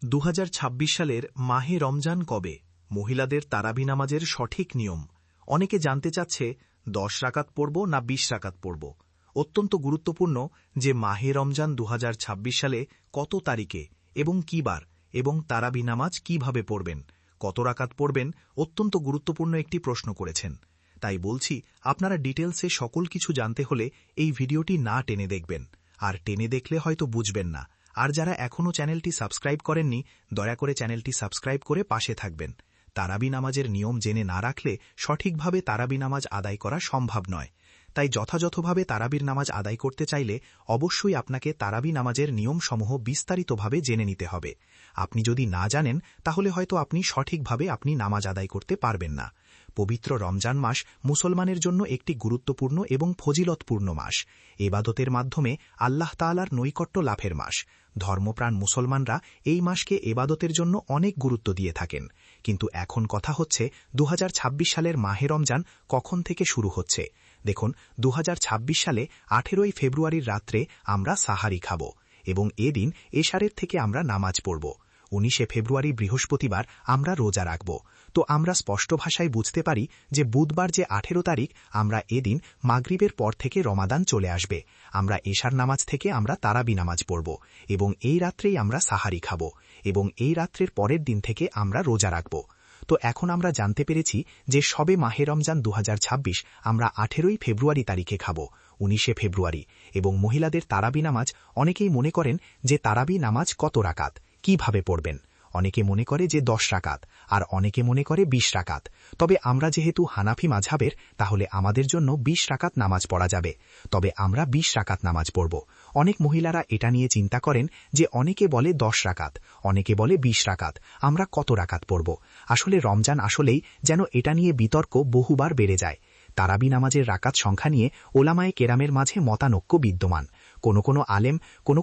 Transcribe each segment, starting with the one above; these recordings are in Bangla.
২০২৬ সালের মাহে রমজান কবে? মহিলাদের তারাবি নামাজের সঠিক নিয়ম। অনেকে জানতে চাচ্ছে ১০ রাকাত পড়ব না ২০ রাকাত পড়ব। অত্যন্ত গুরুত্বপূর্ণ যে মাহে রমজান ২০২৬ সালে কত তারিখে এবং কী বার, এবং তারাবি নামাজ কিভাবে পড়বেন, কত রাকাত পড়বেন, অত্যন্ত গুরুত্বপূর্ণ একটি প্রশ্ন করেছেন। তাই বলছি, আপনারা ডিটেলসে সকল কিছু জানতে হলে এই ভিডিওটি না টেনে দেখবেন, আর টেনে দেখলে হয়তো বুঝবেন না। আর যারা এখনও চ্যানেলটি সাবস্ক্রাইব করেননি, দয়া করে চ্যানেলটি সাবস্ক্রাইব করে পাশে থাকবেন। তারাবি নামাজের নিয়ম জেনে না রাখলে সঠিকভাবে তারাবি নামাজ আদায় করা সম্ভব নয়। তাই যথাযথভাবে তারাবির নামাজ আদায় করতে চাইলে অবশ্যই আপনাকে তারাবি নামাজের নিয়মসমূহ বিস্তারিতভাবে জেনে নিতে হবে। আপনি যদি না জানেন, তাহলে হয়তো আপনি সঠিকভাবে নামাজ আদায় করতে পারবেন না। পবিত্র রমজান মাস মুসলমানের জন্য একটি গুরুত্বপূর্ণ এবং ফজিলতপূর্ণ মাস। এবাদতের মাধ্যমে আল্লাহ তাআলার নৈকট্য লাভের মাস। ধর্মপ্রাণ মুসলমানরা এই মাসকে এবাদতের জন্য অনেক গুরুত্ব দিয়ে থাকেন। কিন্তু এখন কথা হচ্ছে ২০২৬ সালের মাহে রমজান কখন থেকে শুরু হচ্ছে। দেখুন, ২০২৬ সালে ১৮ই ফেব্রুয়ারির রাত্রে আমরা সাহারি খাব এবং এদিন এশারের থেকে আমরা নামাজ পড়ব। ১৯শে ফেব্রুয়ারি বৃহস্পতিবার আমরা রোজা রাখব। তো আমরা স্পষ্ট ভাষায় বুঝতে পারি যে বুধবার যে ১৮ তারিখ, আমরা এদিন মাগরিবের পর থেকে রমাদান চলে আসবে। আমরা এশার নামাজ থেকে আমরা তারাবি নামাজ পড়ব এবং এই রাত্রেই আমরা সাহারি খাব এবং এই রাত্রের পরের দিন থেকে আমরা রোজা রাখব। তো এখন আমরা জানতে পেরেছি যে সবে মাহে রমজান ২০২৬ আমরা ১৮ই ফেব্রুয়ারি তারিখে খাব, ১৯শে ফেব্রুয়ারি। এবং মহিলাদের তারাবি নামাজ, অনেকেই মনে করেন যে তারাবি নামাজ কত রাকাত, কিভাবে পড়বেন। অনেকে মনে করে যে ১০ রাকাত, আর অনেকে মনে করে ২০ রাকাত। তবে আমরা যেহেতু হানাফি মাযহাবের, তাহলে আমাদের জন্য ২০ রাকাত নামাজ পড়া যাবে। তবে আমরা ২০ রাকাত নামাজ পড়ব। অনেক মহিলারা এটা নিয়ে চিন্তা করেন যে অনেকে বলে ১০ রাকাত, অনেকে বলে ২০ রাকাত, আমরা কত রাকাত পড়ব। আসলে রমজান আসলেই যেন এটা নিয়ে বিতর্ক বহুবার বেড়ে যায়। তারাবি নামাজের রাকাত সংখ্যা নিয়ে ওলামায়ে কেরামের মাঝে মতানৈক্য বিদ্যমান। কোনো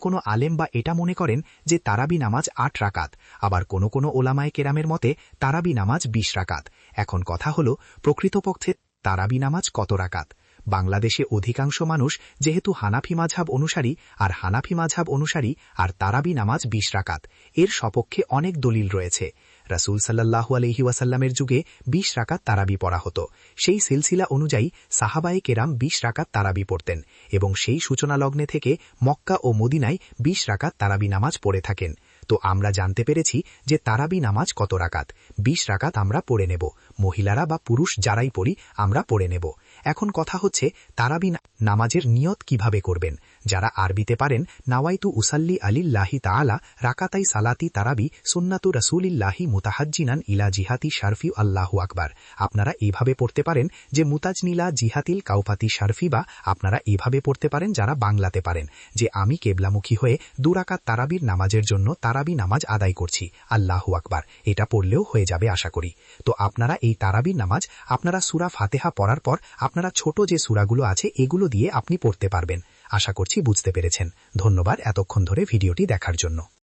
কোনো আলেম বা এটা মনে করেন যে তারাবি নামাজ ৮ রাকাত, আবার কোনো ওলামায়ে কেরামের মতে তারাবি নামাজ ২০ রাকাত। এখন কথা হল, প্রকৃতপক্ষে তারাবি নামাজ কত রাকাত? বাংলাদেশে অধিকাংশ মানুষ যেহেতু হানাফি মাযহাব অনুসারী, আর হানাফি মাযহাব অনুসারী আর তারাবি নামাজ ২০ রাকাত, এর সপক্ষে অনেক দলিল রয়েছে। রাসূল সাল্লাল্লাহু আলাইহি ওয়াসাল্লামের যুগে ২০ রাকাত তারাবি পড়া হতো। সেই সিলসিলা অনুযায়ী সাহাবায়ে কেরাম ২০ রাকাত তারাবি পড়তেন এবং সেই সূচনা লগ্নে থেকে মক্কা ও মদিনায় ২০ রাকাত তারাবি নামাজ পড়ে থাকেন। তো আমরা জানতে পেরেছি যে তারাবি নামাজ কত রাকাত। ২০ রাকাত আমরা পড়ে নেব, মহিলারা বা পুরুষ যারাই পড়ি আমরা পড়ে নেব। এখন কথা হচ্ছে তারাবি নামাজের নিয়ত কিভাবে করবেন। যারা আরবিতে পারেন, নাওয়াইতু উসাল্লি আলিল্লাহি তাআলা রাকাতাই সালাতি তারাবি সুন্নাতু রাসূলিল্লাহি মুতাহাজ্জিনান ইলা জিহাতি শারফি আল্লাহু আকবার। আপনারা এইভাবে পড়তে পারেন যে মুতাজনিলা জিহাতিল কাউফাতি শারফি, বা আপনারা এইভাবে পড়তে পারেন যারা বাংলাতে পারেন, যে আমি কেবলামুখী হয়ে ২ রাকাত তারাবির নামাজের জন্য তারাবি নামাজ আদায় করছি, আল্লাহু আকবার। এটা পড়লেও হয়ে যাবে আশা করি। তো আপনারা এই তারাবির নামাজ আপনারা সূরা ফাতিহা পড়ার পর আপনারা ছোট যে সূরাগুলো আছে এগুলো দিয়ে আপনি পড়তে পারবেন। আশা করছি বুঝতে পেরেছেন। ধন্যবাদ এতক্ষণ ধরে ভিডিওটি দেখার জন্য।